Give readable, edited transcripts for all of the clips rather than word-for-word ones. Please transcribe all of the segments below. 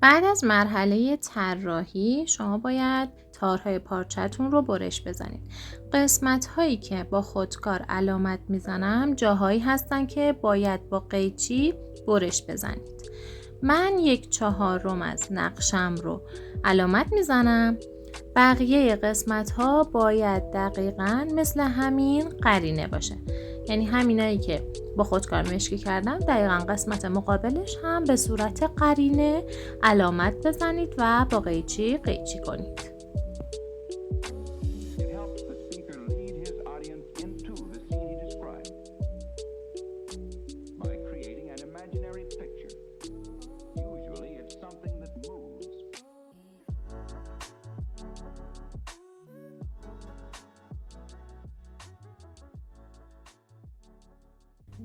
بعد از مرحله طراحی شما باید تارهای پارچه‌تون رو برش بزنید. قسمت هایی که با خودکار علامت میزنم جاهایی هستن که باید با قیچی برش بزنید. من 1/4 از نقشم رو علامت میزنم. بقیه قسمت ها باید دقیقاً مثل همین قرینه باشه. یعنی همینایی که با خودکار مشکی کردم دقیقاً قسمت مقابلش هم به صورت قرینه علامت بزنید و با قیچی قیچی کنید. It helps the speaker lead his audience into the scene he describes by creating an imaginary picture. Usually, it's something that moves.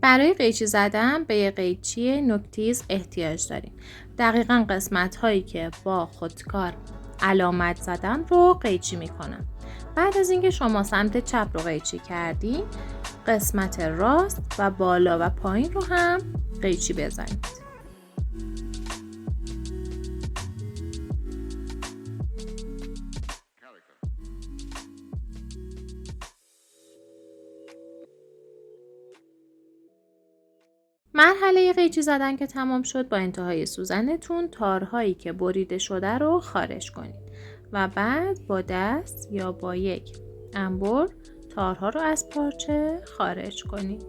برای قیچی زدن به یه قیچی نوک‌تیز احتیاج داریم. دقیقاً قسمت هایی که با خودکار علامت زدم رو قیچی میکنم. بعد از اینکه شما سمت چپ رو قیچی کردین، قسمت راست و بالا و پایین رو هم قیچی بزنید. مرحله قیچی زدن که تمام شد، با انتهای سوزنتون تارهایی که بریده شده رو خارج کنید و بعد با دست یا با یک انبر تارها رو از پارچه خارج کنید.